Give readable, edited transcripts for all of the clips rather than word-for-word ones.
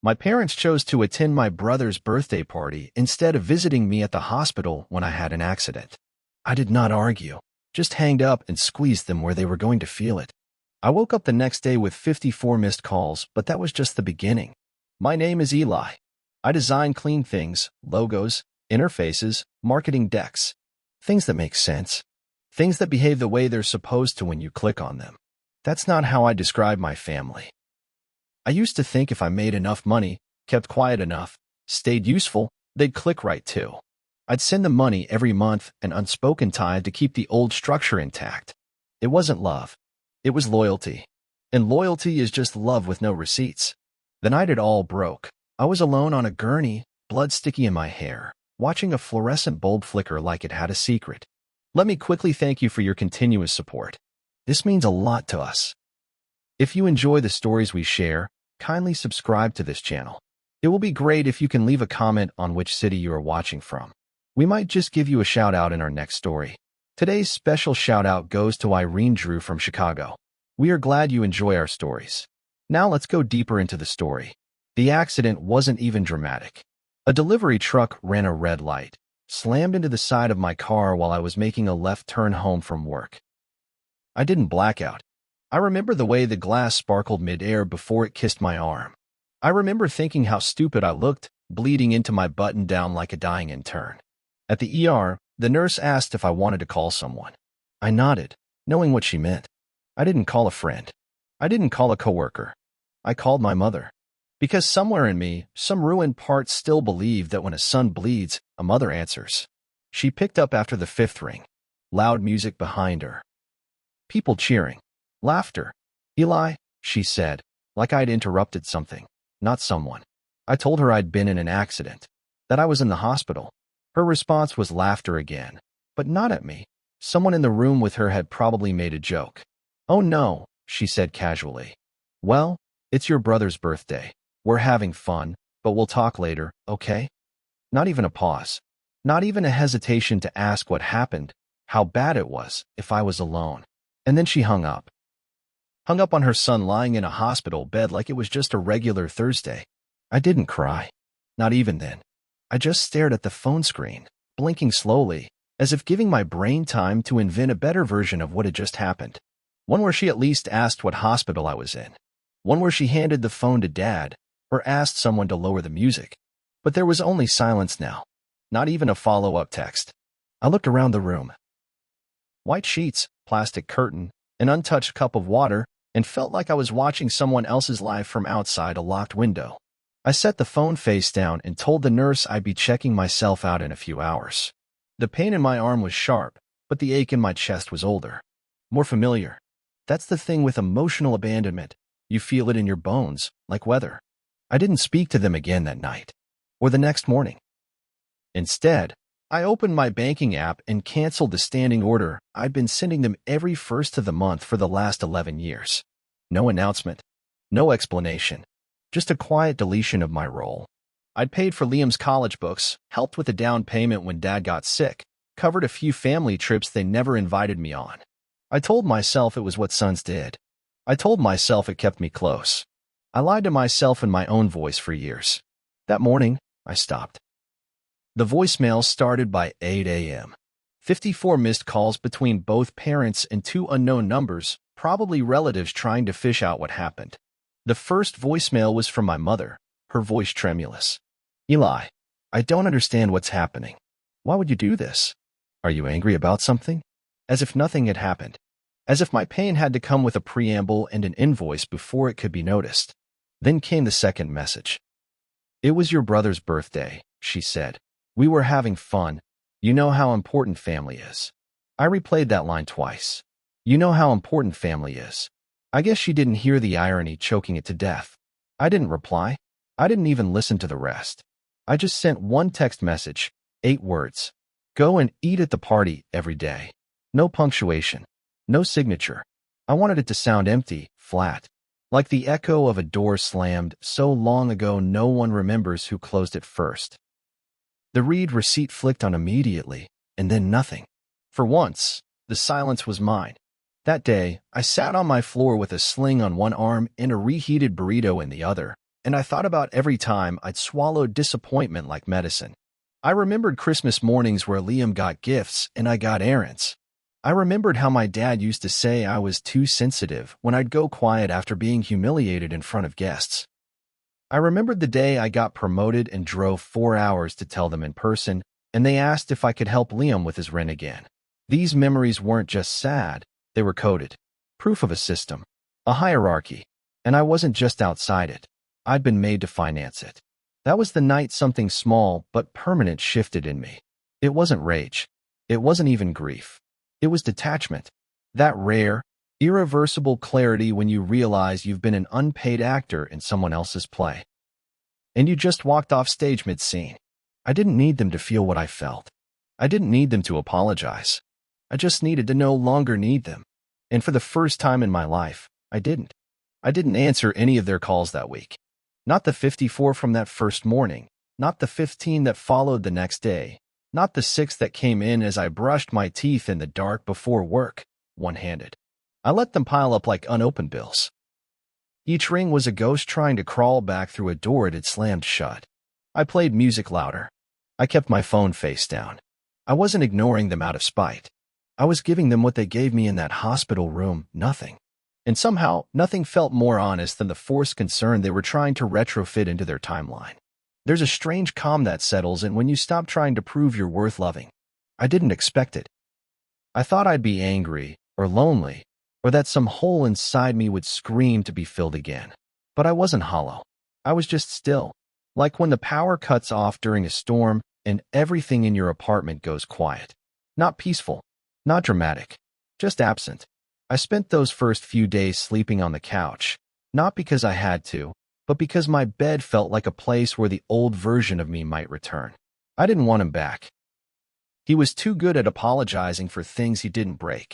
My parents chose to attend my brother's birthday party instead of visiting me at the hospital when I had an accident. I did not argue, just hanged up and squeezed them where they were going to feel it. I woke up the next day with 54 missed calls, but that was just the beginning. My name is Eli. I design clean things, logos, interfaces, marketing decks. Things that make sense. Things that behave the way they're supposed to when you click on them. That's not how I describe my family. I used to think if I made enough money, kept quiet enough, stayed useful, they'd click right too. I'd send them money every month, an unspoken tithe to keep the old structure intact. It wasn't love. It was loyalty. And loyalty is just love with no receipts. The night it all broke, I was alone on a gurney, blood sticky in my hair, watching a fluorescent bulb flicker like it had a secret. Let me quickly thank you for your continuous support. This means a lot to us. If you enjoy the stories we share, kindly subscribe to this channel. It will be great if you can leave a comment on which city you are watching from. We might just give you a shout out in our next story. Today's special shout out goes to Irene Drew from Chicago. We are glad you enjoy our stories. Now let's go deeper into the story. The accident wasn't even dramatic. A delivery truck ran a red light, slammed into the side of my car while I was making a left turn home from work. I didn't black out. I remember the way the glass sparkled midair before it kissed my arm. I remember thinking how stupid I looked, bleeding into my button down like a dying intern. At the ER, the nurse asked if I wanted to call someone. I nodded, knowing what she meant. I didn't call a friend. I didn't call a coworker. I called my mother. Because somewhere in me, some ruined part still believed that when a son bleeds, a mother answers. She picked up after the fifth ring. Loud music behind her. People cheering. Laughter. Eli, she said, like I'd interrupted something, not someone. I told her I'd been in an accident, that I was in the hospital. Her response was laughter again, but not at me. Someone in the room with her had probably made a joke. Oh no, she said casually. Well, it's your brother's birthday. We're having fun, but we'll talk later, okay? Not even a pause. Not even a hesitation to ask what happened, how bad it was, if I was alone. And then she hung up. Hung up on her son lying in a hospital bed like it was just a regular Thursday. I didn't cry. Not even then. I just stared at the phone screen, blinking slowly, as if giving my brain time to invent a better version of what had just happened. One where she at least asked what hospital I was in. One where she handed the phone to Dad, or asked someone to lower the music. But there was only silence now. Not even a follow-up text. I looked around the room. White sheets, plastic curtain, an untouched cup of water, and felt like I was watching someone else's life from outside a locked window. I set the phone face down and told the nurse I'd be checking myself out in a few hours. The pain in my arm was sharp, but the ache in my chest was older. More familiar. That's the thing with emotional abandonment. You feel it in your bones, like weather. I didn't speak to them again that night, or the next morning. Instead, I opened my banking app and canceled the standing order I'd been sending them every first of the month for the last 11 years. No announcement. No explanation. Just a quiet deletion of my role. I'd paid for Liam's college books, helped with a down payment when Dad got sick, covered a few family trips they never invited me on. I told myself it was what sons did. I told myself it kept me close. I lied to myself in my own voice for years. That morning, I stopped. The voicemail started by 8 a.m. 54 missed calls between both parents and two unknown numbers, probably relatives trying to fish out what happened. The first voicemail was from my mother, her voice tremulous. Eli, I don't understand what's happening. Why would you do this? Are you angry about something? As if nothing had happened. As if my pain had to come with a preamble and an invoice before it could be noticed. Then came the second message. It was your brother's birthday, she said. We were having fun. You know how important family is. I replayed that line twice. You know how important family is. I guess she didn't hear the irony choking it to death. I didn't reply. I didn't even listen to the rest. I just sent one text message, 8 words. Go and eat at the party every day. No punctuation. No signature. I wanted it to sound empty, flat. Like the echo of a door slammed so long ago no one remembers who closed it first. The read receipt flicked on immediately, and then nothing. For once, the silence was mine. That day, I sat on my floor with a sling on one arm and a reheated burrito in the other, and I thought about every time I'd swallowed disappointment like medicine. I remembered Christmas mornings where Liam got gifts and I got errands. I remembered how my dad used to say I was too sensitive when I'd go quiet after being humiliated in front of guests. I remembered the day I got promoted and drove 4 hours to tell them in person, and they asked if I could help Liam with his rent again. These memories weren't just sad, they were coded. Proof of a system, a hierarchy, and I wasn't just outside it. I'd been made to finance it. That was the night something small but permanent shifted in me. It wasn't rage. It wasn't even grief. It was detachment. That rare, irreversible clarity when you realize you've been an unpaid actor in someone else's play. And you just walked off stage mid-scene. I didn't need them to feel what I felt. I didn't need them to apologize. I just needed to no longer need them. And for the first time in my life, I didn't. I didn't answer any of their calls that week. Not the 54 from that first morning, not the 15 that followed the next day, not the 6 that came in as I brushed my teeth in the dark before work, one-handed. I let them pile up like unopened bills. Each ring was a ghost trying to crawl back through a door it had slammed shut. I played music louder. I kept my phone face down. I wasn't ignoring them out of spite. I was giving them what they gave me in that hospital room, nothing. And somehow, nothing felt more honest than the forced concern they were trying to retrofit into their timeline. There's a strange calm that settles in when you stop trying to prove you're worth loving. I didn't expect it. I thought I'd be angry, or lonely, or that some hole inside me would scream to be filled again. But I wasn't hollow. I was just still. Like when the power cuts off during a storm and everything in your apartment goes quiet. Not peaceful, not dramatic, just absent. I spent those first few days sleeping on the couch, not because I had to, but because my bed felt like a place where the old version of me might return. I didn't want him back. He was too good at apologizing for things he didn't break.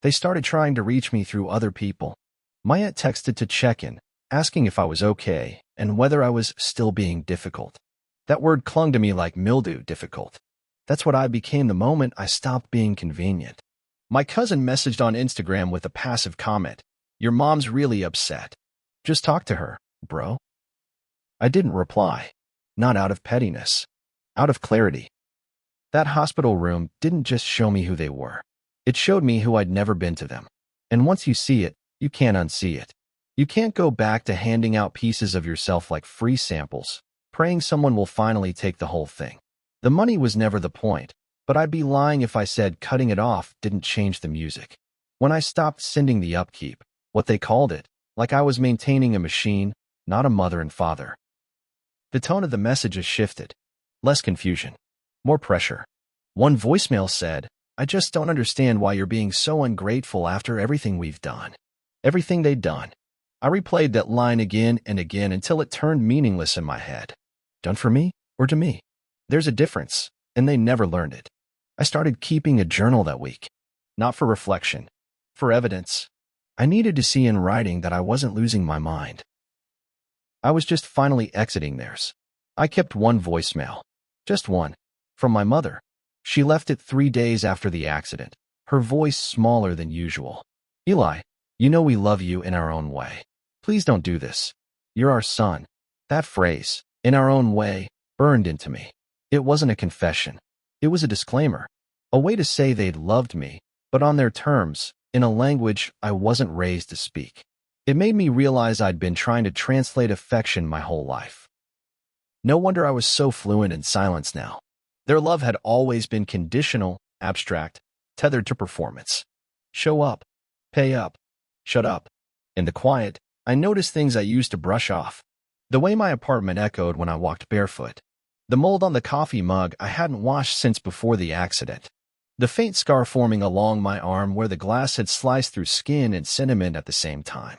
They started trying to reach me through other people. My aunt texted to check in, asking if I was okay and whether I was still being difficult. That word clung to me like mildew, difficult. That's what I became the moment I stopped being convenient. My cousin messaged on Instagram with a passive comment. Your mom's really upset. Just talk to her, bro. I didn't reply. Not out of pettiness. Out of clarity. That hospital room didn't just show me who they were. It showed me who I'd never been to them. And once you see it, you can't unsee it. You can't go back to handing out pieces of yourself like free samples, praying someone will finally take the whole thing. The money was never the point. But I'd be lying if I said cutting it off didn't change the music. When I stopped sending the upkeep, what they called it, like I was maintaining a machine, not a mother and father. The tone of the messages shifted. Less confusion. More pressure. One voicemail said, I just don't understand why you're being so ungrateful after everything we've done. Everything they'd done. I replayed that line again and again until it turned meaningless in my head. Done for me or to me? There's a difference, and they never learned it. I started keeping a journal that week. Not for reflection, for evidence. I needed to see in writing that I wasn't losing my mind. I was just finally exiting theirs. I kept one voicemail. Just one. From my mother. She left it 3 days after the accident, her voice smaller than usual. Eli, you know we love you in our own way. Please don't do this. You're our son. That phrase, in our own way, burned into me. It wasn't a confession. It was a disclaimer, a way to say they'd loved me, but on their terms, in a language I wasn't raised to speak. It made me realize I'd been trying to translate affection my whole life. No wonder I was so fluent in silence now. Their love had always been conditional, abstract, tethered to performance. Show up, pay up, shut up. In the quiet, I noticed things I used to brush off. The way my apartment echoed when I walked barefoot. The mold on the coffee mug I hadn't washed since before the accident. The faint scar forming along my arm where the glass had sliced through skin and sentiment at the same time.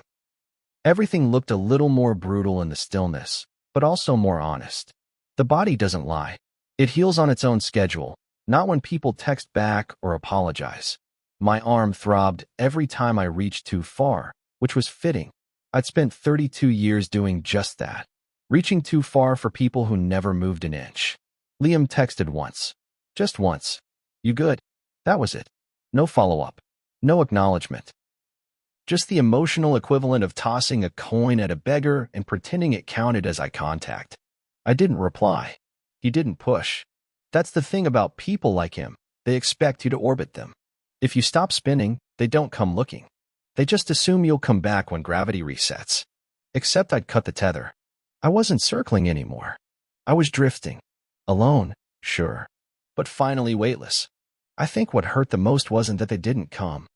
Everything looked a little more brutal in the stillness, but also more honest. The body doesn't lie. It heals on its own schedule, not when people text back or apologize. My arm throbbed every time I reached too far, which was fitting. I'd spent 32 years doing just that. Reaching too far for people who never moved an inch. Liam texted once. Just once. You good? That was it. No follow-up. No acknowledgement. Just the emotional equivalent of tossing a coin at a beggar and pretending it counted as eye contact. I didn't reply. He didn't push. That's the thing about people like him. They expect you to orbit them. If you stop spinning, they don't come looking. They just assume you'll come back when gravity resets. Except I'd cut the tether. I wasn't circling anymore. I was drifting. Alone, sure, but finally weightless. I think what hurt the most wasn't that they didn't come.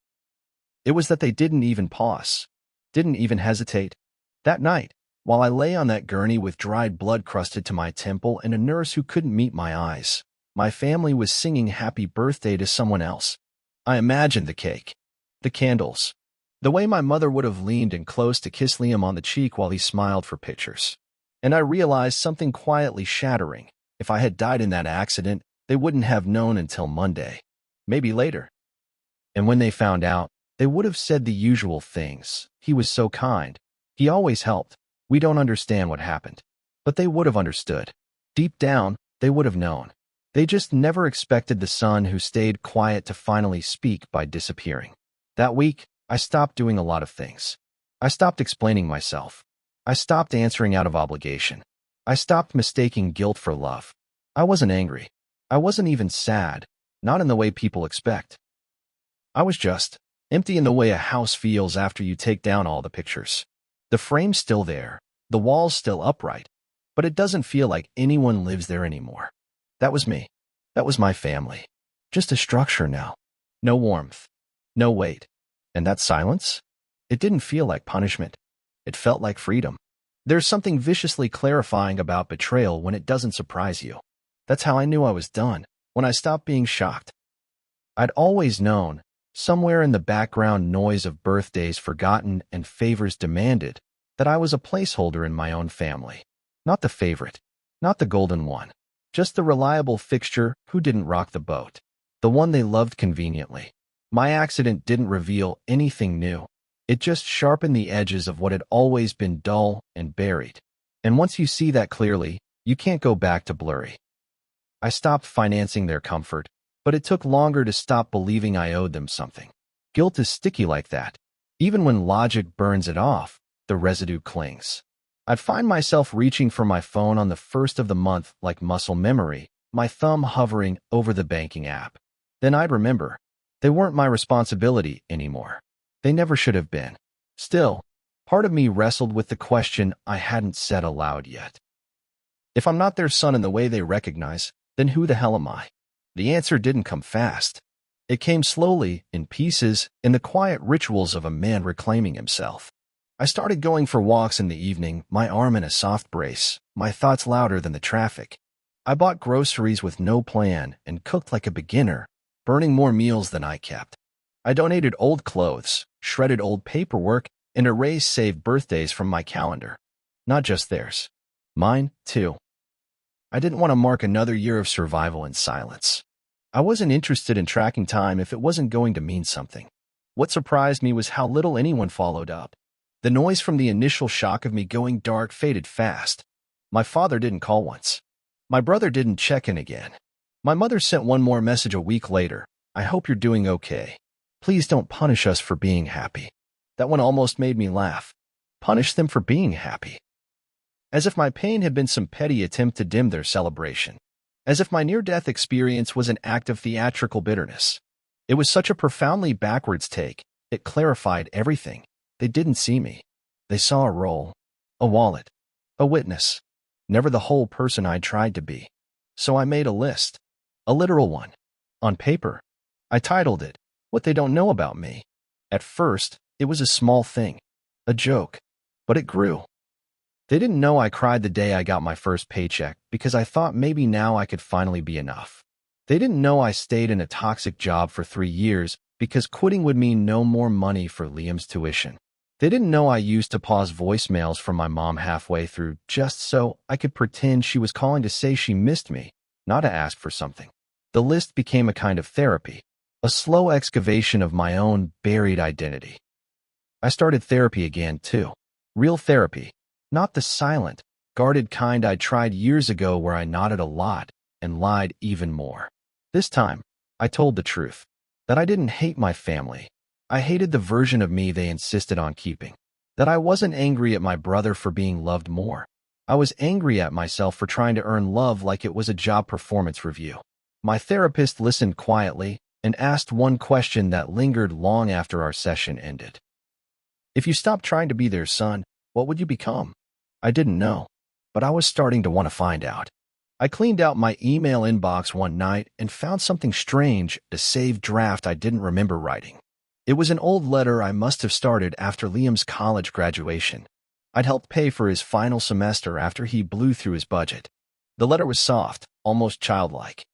It was that they didn't even pause, didn't even hesitate. That night, while I lay on that gurney with dried blood crusted to my temple and a nurse who couldn't meet my eyes, my family was singing happy birthday to someone else. I imagined the cake, the candles, the way my mother would have leaned in close to kiss Liam on the cheek while he smiled for pictures. And I realized something quietly shattering. If I had died in that accident, they wouldn't have known until Monday, maybe later. And when they found out, they would have said the usual things. He was so kind. He always helped. We don't understand what happened. But they would have understood. Deep down, they would have known. They just never expected the son who stayed quiet to finally speak by disappearing. That week, I stopped doing a lot of things. I stopped explaining myself. I stopped answering out of obligation. I stopped mistaking guilt for love. I wasn't angry. I wasn't even sad, not in the way people expect. I was just empty in the way a house feels after you take down all the pictures. The frame's still there, the wall's still upright, but it doesn't feel like anyone lives there anymore. That was me. That was my family. Just a structure now. No warmth. No weight. And that silence? It didn't feel like punishment. It felt like freedom. There's something viciously clarifying about betrayal when it doesn't surprise you. That's how I knew I was done, when I stopped being shocked. I'd always known, somewhere in the background noise of birthdays forgotten and favors demanded, that I was a placeholder in my own family. Not the favorite, not the golden one, just the reliable fixture who didn't rock the boat, the one they loved conveniently. My accident didn't reveal anything new. It just sharpened the edges of what had always been dull and buried. And once you see that clearly, you can't go back to blurry. I stopped financing their comfort, but it took longer to stop believing I owed them something. Guilt is sticky like that. Even when logic burns it off, the residue clings. I'd find myself reaching for my phone on the first of the month like muscle memory, my thumb hovering over the banking app. Then I'd remember. They weren't my responsibility anymore. They never should have been. Still, part of me wrestled with the question I hadn't said aloud yet. If I'm not their son in the way they recognize, then who the hell am I? The answer didn't come fast. It came slowly, in pieces, in the quiet rituals of a man reclaiming himself. I started going for walks in the evening, my arm in a soft brace, my thoughts louder than the traffic. I bought groceries with no plan and cooked like a beginner, burning more meals than I kept. I donated old clothes, shredded old paperwork, and erased saved birthdays from my calendar. Not just theirs. Mine, too. I didn't want to mark another year of survival in silence. I wasn't interested in tracking time if it wasn't going to mean something. What surprised me was how little anyone followed up. The noise from the initial shock of me going dark faded fast. My father didn't call once. My brother didn't check in again. My mother sent one more message a week later. I hope you're doing okay. Please don't punish us for being happy. That one almost made me laugh. Punish them for being happy. As if my pain had been some petty attempt to dim their celebration. As if my near-death experience was an act of theatrical bitterness. It was such a profoundly backwards take. It clarified everything. They didn't see me. They saw a role, a wallet, a witness, never the whole person I tried to be. So I made a list, a literal one, on paper. I titled it, What They Don't Know About Me. At first, it was a small thing, a joke, but it grew. They didn't know I cried the day I got my first paycheck because I thought maybe now I could finally be enough. They didn't know I stayed in a toxic job for 3 years because quitting would mean no more money for Liam's tuition. They didn't know I used to pause voicemails from my mom halfway through just so I could pretend she was calling to say she missed me, not to ask for something. The list became a kind of therapy, a slow excavation of my own buried identity. I started therapy again, too. Real therapy, not the silent, guarded kind I tried years ago where I nodded a lot and lied even more. This time, I told the truth, that I didn't hate my family. I hated the version of me they insisted on keeping. That I wasn't angry at my brother for being loved more. I was angry at myself for trying to earn love like it was a job performance review. My therapist listened quietly and asked one question that lingered long after our session ended. If you stopped trying to be their son, what would you become? I didn't know, but I was starting to want to find out. I cleaned out my email inbox one night and found something strange, a saved draft I didn't remember writing. It was an old letter I must have started after Liam's college graduation. I'd helped pay for his final semester after he blew through his budget. The letter was soft, almost childlike.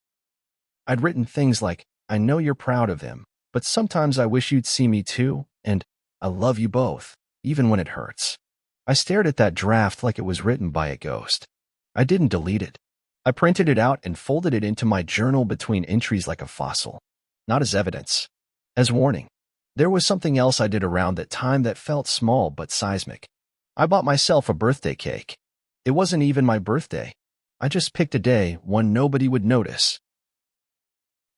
I'd written things like, I know you're proud of him, but sometimes I wish you'd see me too, and I love you both, even when it hurts. I stared at that draft like it was written by a ghost. I didn't delete it. I printed it out and folded it into my journal between entries like a fossil. Not as evidence. As warning. There was something else I did around that time that felt small but seismic. I bought myself a birthday cake. It wasn't even my birthday. I just picked a day when nobody would notice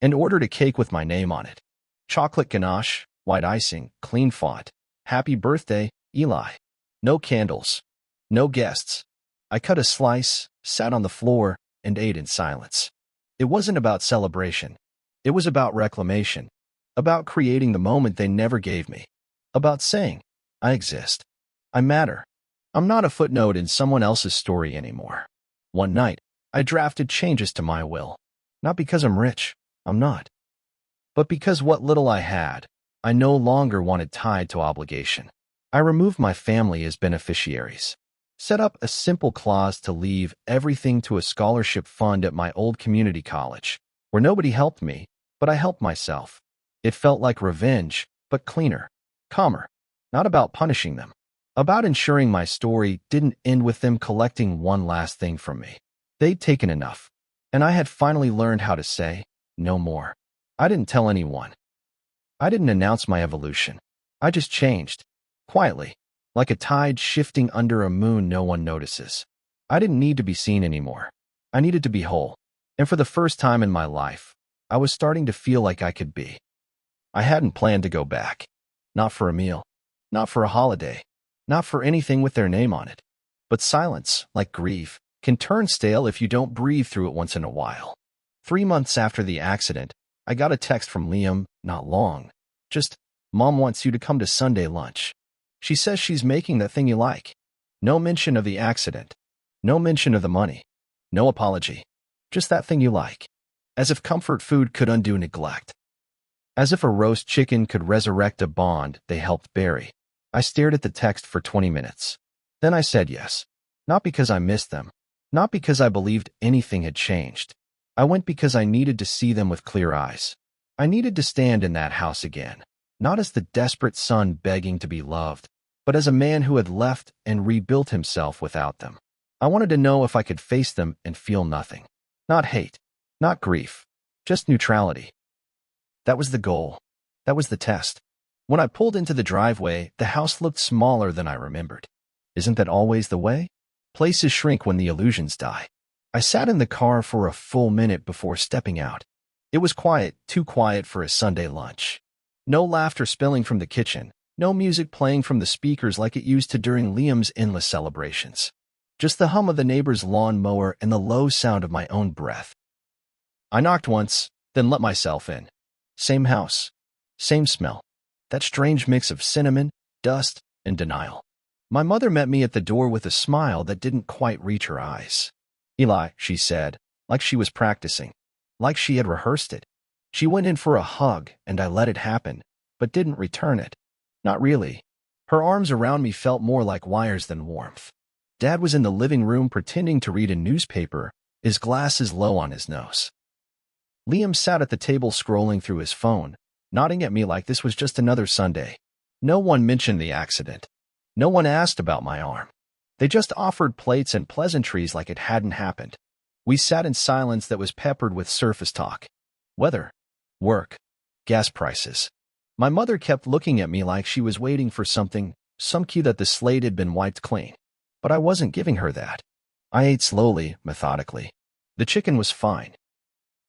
and ordered a cake with my name on it. Chocolate ganache, white icing, clean font. Happy birthday, Eli. No candles. No guests. I cut a slice, sat on the floor, and ate in silence. It wasn't about celebration. It was about reclamation. About creating the moment they never gave me. About saying, I exist. I matter. I'm not a footnote in someone else's story anymore. One night, I drafted changes to my will. Not because I'm rich. I'm not. But because what little I had, I no longer wanted tied to obligation. I removed my family as beneficiaries. Set up a simple clause to leave everything to a scholarship fund at my old community college, where nobody helped me, but I helped myself. It felt like revenge, but cleaner, calmer. Not about punishing them. About ensuring my story didn't end with them collecting one last thing from me. They'd taken enough, and I had finally learned how to say, no more. I didn't tell anyone. I didn't announce my evolution. I just changed, quietly, like a tide shifting under a moon no one notices. I didn't need to be seen anymore. I needed to be whole. And for the first time in my life, I was starting to feel like I could be. I hadn't planned to go back. Not for a meal. Not for a holiday. Not for anything with their name on it. But silence, like grief, can turn stale if you don't breathe through it once in a while. 3 months after the accident, I got a text from Liam, not long. Just, Mom wants you to come to Sunday lunch. She says she's making that thing you like. No mention of the accident. No mention of the money. No apology. Just that thing you like. As if comfort food could undo neglect. As if a roast chicken could resurrect a bond they helped bury. I stared at the text for 20 minutes. Then I said yes. Not because I missed them. Not because I believed anything had changed. I went because I needed to see them with clear eyes. I needed to stand in that house again. Not as the desperate son begging to be loved, but as a man who had left and rebuilt himself without them. I wanted to know if I could face them and feel nothing. Not hate. Not grief. Just neutrality. That was the goal. That was the test. When I pulled into the driveway, the house looked smaller than I remembered. Isn't that always the way? Places shrink when the illusions die. I sat in the car for a full minute before stepping out. It was quiet, too quiet for a Sunday lunch. No laughter spilling from the kitchen. No music playing from the speakers like it used to during Liam's endless celebrations. Just the hum of the neighbor's lawn mower and the low sound of my own breath. I knocked once, then let myself in. Same house. Same smell. That strange mix of cinnamon, dust, and denial. My mother met me at the door with a smile that didn't quite reach her eyes. Eli, she said, like she was practicing. Like she had rehearsed it. She went in for a hug, and I let it happen, but didn't return it. Not really. Her arms around me felt more like wires than warmth. Dad was in the living room pretending to read a newspaper, his glasses low on his nose. Liam sat at the table scrolling through his phone, nodding at me like this was just another Sunday. No one mentioned the accident. No one asked about my arm. They just offered plates and pleasantries like it hadn't happened. We sat in silence that was peppered with surface talk. Weather, work, gas prices. My mother kept looking at me like she was waiting for something, some cue that the slate had been wiped clean. But I wasn't giving her that. I ate slowly, methodically. The chicken was fine.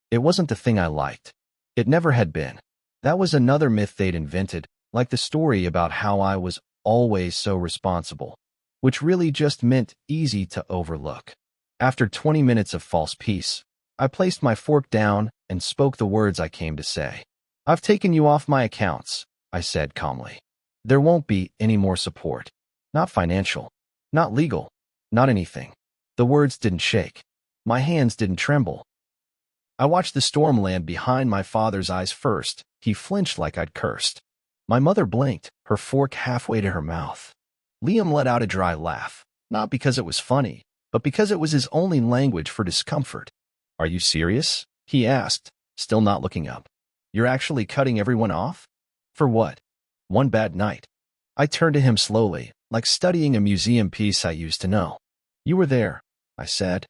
It wasn't the thing I liked. It never had been. That was another myth they'd invented, like the story about how I was always so responsible, which really just meant easy to overlook. After 20 minutes of false peace, I placed my fork down and spoke the words I came to say. "I've taken you off my accounts," I said calmly. "There won't be any more support. Not financial, not legal, not anything." The words didn't shake. My hands didn't tremble. I watched the storm land behind my father's eyes first. He flinched like I'd cursed. My mother blinked, her fork halfway to her mouth. Liam let out a dry laugh, not because it was funny, but because it was his only language for discomfort. "Are you serious?" he asked, still not looking up. "You're actually cutting everyone off? For what? One bad night?" I turned to him slowly, like studying a museum piece I used to know. "You were there," I said.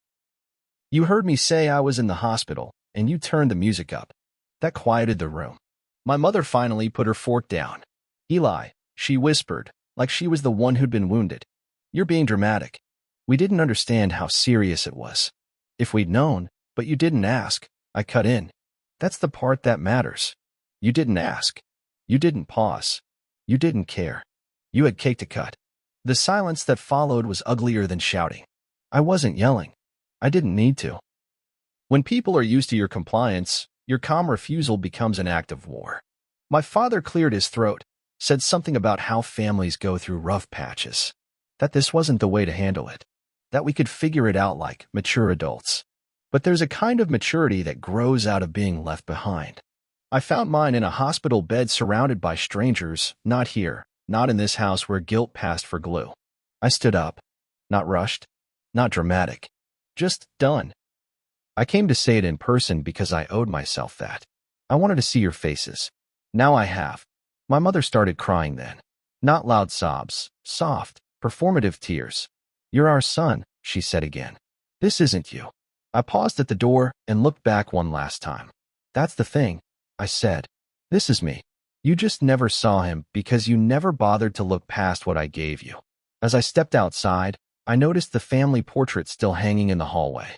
"You heard me say I was in the hospital, and you turned the music up." That quieted the room. My mother finally put her fork down. "Eli," she whispered, like she was the one who'd been wounded. "You're being dramatic." We didn't understand how serious it was. "If we'd known, but you didn't ask," I cut in. "That's the part that matters. You didn't ask. You didn't pause. You didn't care. You had cake to cut." The silence that followed was uglier than shouting. I wasn't yelling. I didn't need to. When people are used to your compliance, your calm refusal becomes an act of war. My father cleared his throat, said something about how families go through rough patches, that this wasn't the way to handle it, that we could figure it out like mature adults. But there's a kind of maturity that grows out of being left behind. I found mine in a hospital bed surrounded by strangers, not here, not in this house where guilt passed for glue. I stood up, not rushed, not dramatic, just done. I came to say it in person because I owed myself that. I wanted to see your faces. Now I have. My mother started crying then. Not loud sobs, soft, performative tears. "You're our son," she said again. "This isn't you." I paused at the door and looked back one last time. "That's the thing," I said. "This is me. You just never saw him because you never bothered to look past what I gave you." As I stepped outside, I noticed the family portrait still hanging in the hallway.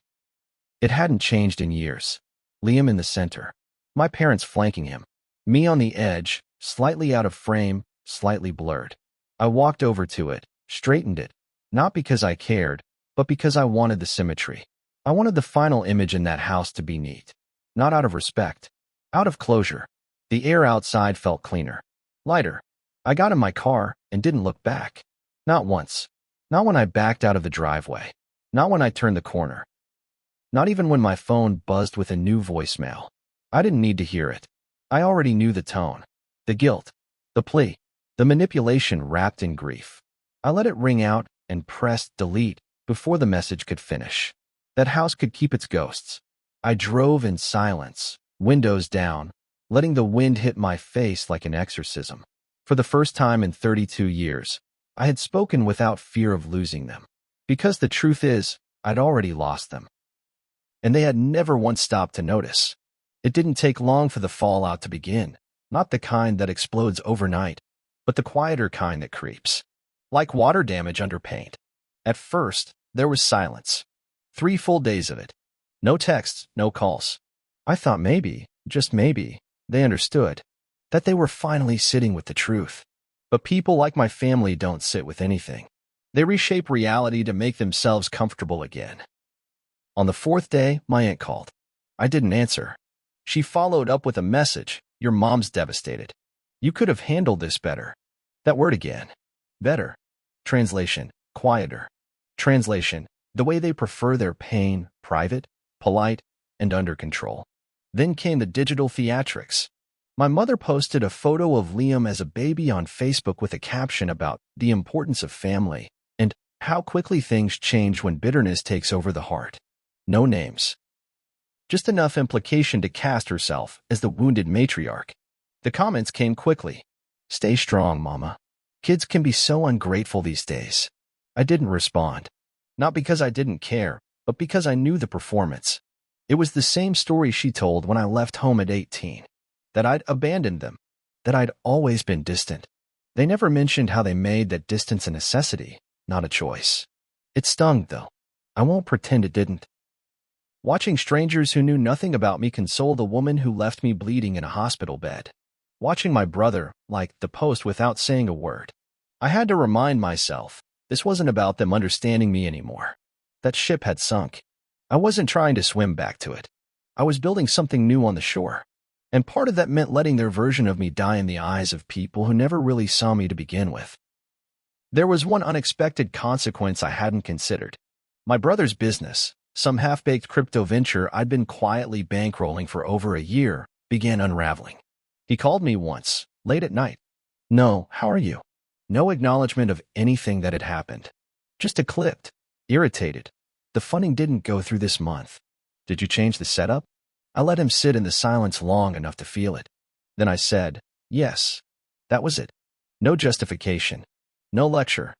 It hadn't changed in years. Liam in the center, my parents flanking him, me on the edge, slightly out of frame, slightly blurred. I walked over to it, straightened it, not because I cared, but because I wanted the symmetry. I wanted the final image in that house to be neat. Not out of respect, out of closure. The air outside felt cleaner, lighter. I got in my car and didn't look back. Not once. Not when I backed out of the driveway. Not when I turned the corner. Not even when my phone buzzed with a new voicemail. I didn't need to hear it. I already knew the tone, the guilt, the plea, the manipulation wrapped in grief. I let it ring out and pressed delete before the message could finish. That house could keep its ghosts. I drove in silence, windows down, letting the wind hit my face like an exorcism. For the first time in 32 years, I had spoken without fear of losing them. Because the truth is, I'd already lost them. And they had never once stopped to notice. It didn't take long for the fallout to begin, not the kind that explodes overnight, but the quieter kind that creeps, like water damage under paint. At first, there was silence. 3 full days of it. No texts, no calls. I thought maybe, just maybe, they understood, that they were finally sitting with the truth. But people like my family don't sit with anything. They reshape reality to make themselves comfortable again. On the 4th day, my aunt called. I didn't answer. She followed up with a message. "Your mom's devastated. You could have handled this better." That word again. Better. Translation, quieter. Translation, the way they prefer their pain, private, polite, and under control. Then came the digital theatrics. My mother posted a photo of Liam as a baby on Facebook with a caption about the importance of family and how quickly things change when bitterness takes over the heart. No names. Just enough implication to cast herself as the wounded matriarch. The comments came quickly. "Stay strong, Mama. Kids can be so ungrateful these days." I didn't respond. Not because I didn't care, but because I knew the performance. It was the same story she told when I left home at 18. That I'd abandoned them. That I'd always been distant. They never mentioned how they made that distance a necessity, not a choice. It stung, though. I won't pretend it didn't. Watching strangers who knew nothing about me console the woman who left me bleeding in a hospital bed. watching my brother like the post without saying a word. I had to remind myself this wasn't about them understanding me anymore. That ship had sunk. I wasn't trying to swim back to it. I was building something new on the shore. And part of that meant letting their version of me die in the eyes of people who never really saw me to begin with. There was one unexpected consequence I hadn't considered. My brother's business, some half-baked crypto venture I'd been quietly bankrolling for over a year, began unraveling. He called me once, late at night. No, how are you? No acknowledgement of anything that had happened. Just a clipped, irritated. The funding didn't go through this month. Did you change the setup? I let him sit in the silence long enough to feel it. Then I said, yes. That was it. No justification. No lecture.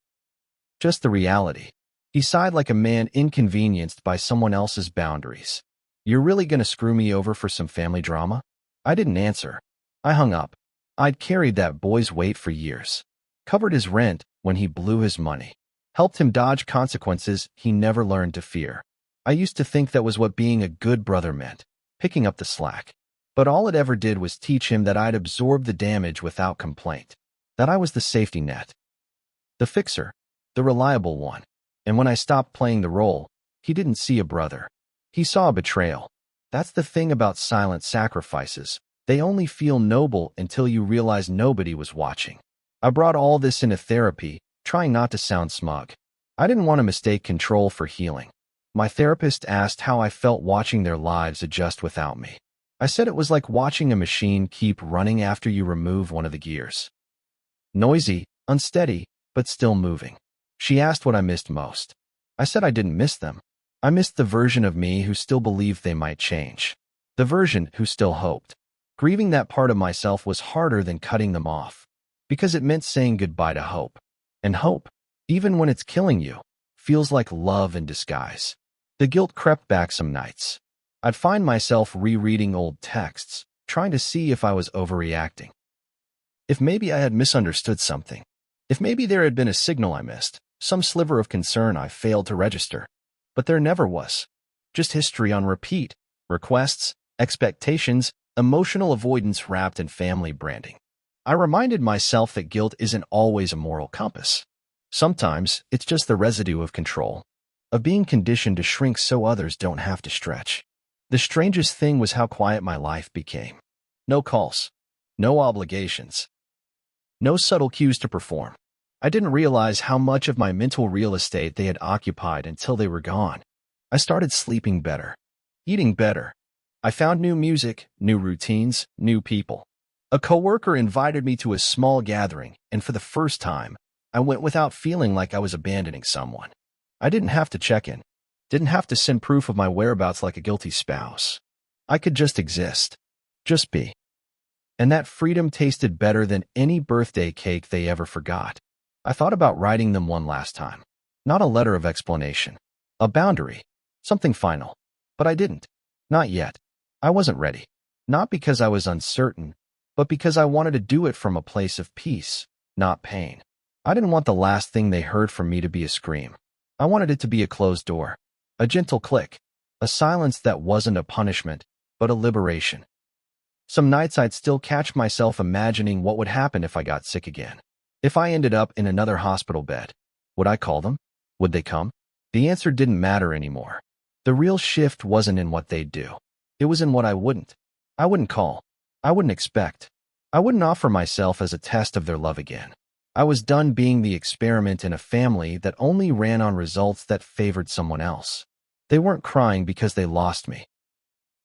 Just the reality. He sighed like a man inconvenienced by someone else's boundaries. You're really gonna screw me over for some family drama? I didn't answer. I hung up. I'd carried that boy's weight for years. Covered his rent when he blew his money. Helped him dodge consequences he never learned to fear. I used to think that was what being a good brother meant, picking up the slack. But all it ever did was teach him that I'd absorbed the damage without complaint. That I was the safety net. The fixer. The reliable one. And when I stopped playing the role, he didn't see a brother. He saw a betrayal. That's the thing about silent sacrifices. They only feel noble until you realize nobody was watching. I brought all this into therapy, trying not to sound smug. I didn't want to mistake control for healing. My therapist asked how I felt watching their lives adjust without me. I said it was like watching a machine keep running after you remove one of the gears. Noisy, unsteady, but still moving. She asked what I missed most. I said I didn't miss them. I missed the version of me who still believed they might change. The version who still hoped. Grieving that part of myself was harder than cutting them off, because it meant saying goodbye to hope. And hope, even when it's killing you, feels like love in disguise. The guilt crept back some nights. I'd find myself rereading old texts, trying to see if I was overreacting. If maybe I had misunderstood something. If maybe there had been a signal I missed, some sliver of concern I failed to register. But there never was. Just history on repeat, requests, expectations, emotional avoidance wrapped in family branding. I reminded myself that guilt isn't always a moral compass. Sometimes it's just the residue of control, of being conditioned to shrink so others don't have to stretch. The strangest thing was how quiet my life became. No calls, no obligations, no subtle cues to perform. I didn't realize how much of my mental real estate they had occupied until they were gone. I started sleeping better, eating better. I found new music, new routines, new people. A coworker invited me to a small gathering, and for the first time, I went without feeling like I was abandoning someone. I didn't have to check in, didn't have to send proof of my whereabouts like a guilty spouse. I could just exist, just be. And that freedom tasted better than any birthday cake they ever forgot. I thought about writing them one last time. Not a letter of explanation, a boundary, something final. But I didn't. Not yet. I wasn't ready. Not because I was uncertain, but because I wanted to do it from a place of peace, not pain. I didn't want the last thing they heard from me to be a scream. I wanted it to be a closed door, a gentle click, a silence that wasn't a punishment, but a liberation. Some nights I'd still catch myself imagining what would happen if I got sick again. If I ended up in another hospital bed, would I call them? Would they come? The answer didn't matter anymore. The real shift wasn't in what they'd do. It was in what I wouldn't. I wouldn't call. I wouldn't expect. I wouldn't offer myself as a test of their love again. I was done being the experiment in a family that only ran on results that favored someone else. They weren't crying because they lost me.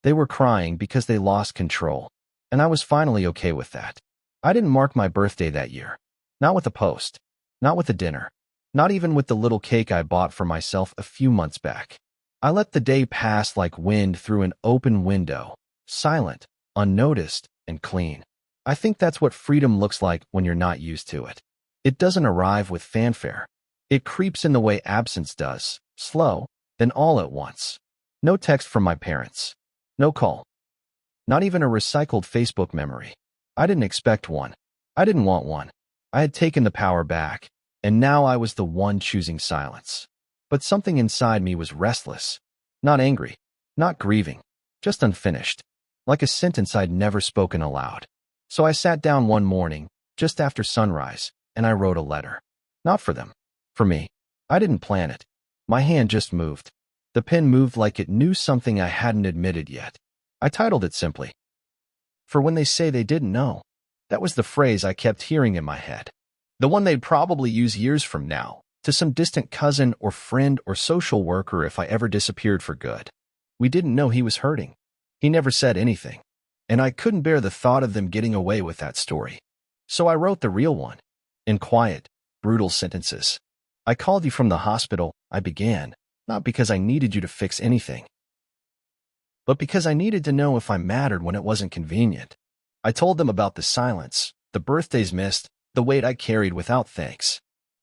They were crying because they lost control. And I was finally okay with that. I didn't mark my birthday that year. Not with a post. Not with a dinner. Not even with the little cake I bought for myself a few months back. I let the day pass like wind through an open window, silent, unnoticed, and clean. I think that's what freedom looks like when you're not used to it. It doesn't arrive with fanfare. It creeps in the way absence does, slow, then all at once. No text from my parents. No call. Not even a recycled Facebook memory. I didn't expect one. I didn't want one. I had taken the power back, and now I was the one choosing silence. But something inside me was restless. Not angry. Not grieving. Just unfinished. Like a sentence I'd never spoken aloud. So I sat down one morning, just after sunrise, and I wrote a letter. Not for them. For me. I didn't plan it. My hand just moved. The pen moved like it knew something I hadn't admitted yet. I titled it simply, "For when they say they didn't know." That was the phrase I kept hearing in my head. The one they'd probably use years from now, to some distant cousin or friend or social worker if I ever disappeared for good. We didn't know he was hurting. He never said anything. And I couldn't bear the thought of them getting away with that story. So I wrote the real one. In quiet, brutal sentences. "I called you from the hospital," I began, "not because I needed you to fix anything, but because I needed to know if I mattered when it wasn't convenient." I told them about the silence, the birthdays missed, the weight I carried without thanks.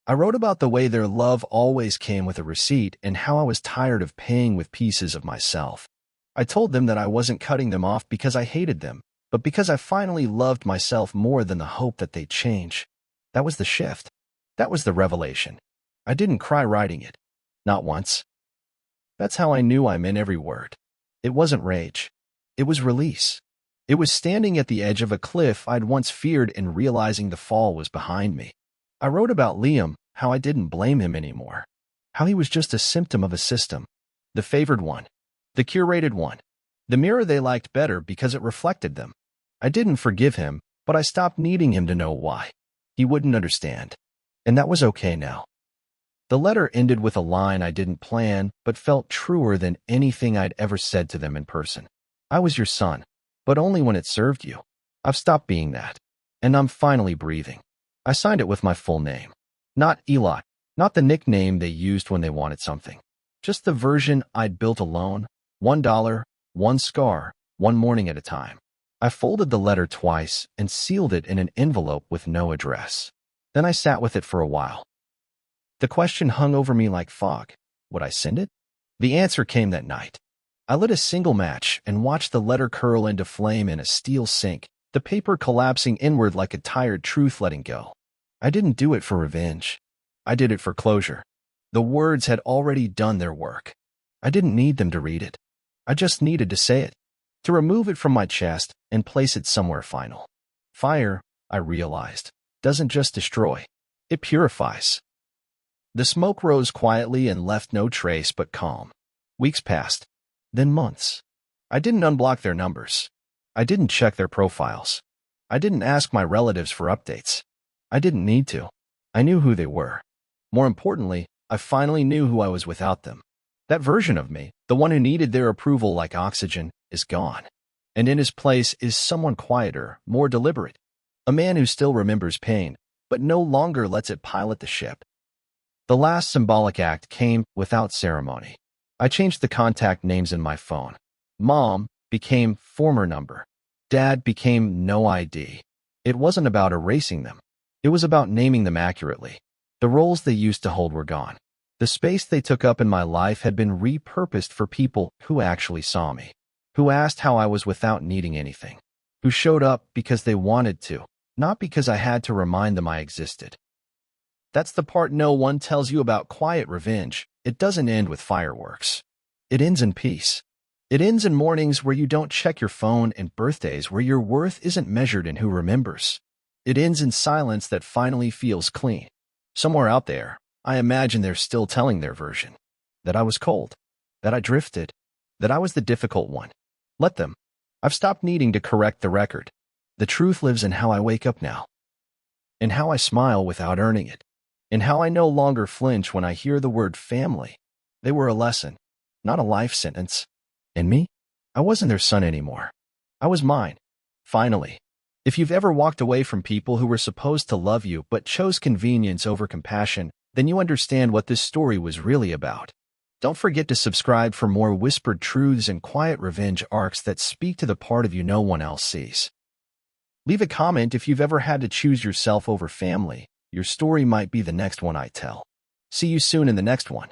I wrote about the way their love always came with a receipt and how I was tired of paying with pieces of myself. I told them that I wasn't cutting them off because I hated them, but because I finally loved myself more than the hope that they'd change. That was the shift. That was the revelation. I didn't cry writing it. Not once. That's how I knew I meant every word. It wasn't rage. It was release. It was standing at the edge of a cliff I'd once feared and realizing the fall was behind me. I wrote about Liam, how I didn't blame him anymore. How he was just a symptom of a system. The favored one. The curated one. The mirror they liked better because it reflected them. I didn't forgive him, but I stopped needing him to know why. He wouldn't understand. And that was okay now. The letter ended with a line I didn't plan, but felt truer than anything I'd ever said to them in person. "I was your son, but only when it served you. I've stopped being that. And I'm finally breathing." I signed it with my full name. Not Eli, not the nickname they used when they wanted something. Just the version I'd built alone, $1, one scar, one morning at a time. I folded the letter twice and sealed it in an envelope with no address. Then I sat with it for a while. The question hung over me like fog. Would I send it? The answer came that night. I lit a single match and watched the letter curl into flame in a steel sink, the paper collapsing inward like a tired truth letting go. I didn't do it for revenge. I did it for closure. The words had already done their work. I didn't need them to read it. I just needed to say it, to remove it from my chest and place it somewhere final. Fire, I realized, doesn't just destroy. It purifies. The smoke rose quietly and left no trace but calm. Weeks passed, then months. I didn't unblock their numbers. I didn't check their profiles. I didn't ask my relatives for updates. I didn't need to. I knew who they were. More importantly, I finally knew who I was without them. That version of me, the one who needed their approval like oxygen, is gone. And in his place is someone quieter, more deliberate. A man who still remembers pain, but no longer lets it pilot the ship. The last symbolic act came without ceremony. I changed the contact names in my phone. Mom became former number. Dad became no ID. It wasn't about erasing them. It was about naming them accurately. The roles they used to hold were gone. The space they took up in my life had been repurposed for people who actually saw me, who asked how I was without needing anything, who showed up because they wanted to, not because I had to remind them I existed. That's the part no one tells you about quiet revenge. It doesn't end with fireworks. It ends in peace. It ends in mornings where you don't check your phone and birthdays where your worth isn't measured in who remembers. It ends in silence that finally feels clean. Somewhere out there, I imagine they're still telling their version. That I was cold. That I drifted. That I was the difficult one. Let them. I've stopped needing to correct the record. The truth lives in how I wake up now. In how I smile without earning it. In how I no longer flinch when I hear the word family. They were a lesson, not a life sentence. And me? I wasn't their son anymore. I was mine. Finally. If you've ever walked away from people who were supposed to love you but chose convenience over compassion, then you understand what this story was really about. Don't forget to subscribe for more whispered truths and quiet revenge arcs that speak to the part of you no one else sees. Leave a comment if you've ever had to choose yourself over family. Your story might be the next one I tell. See you soon in the next one.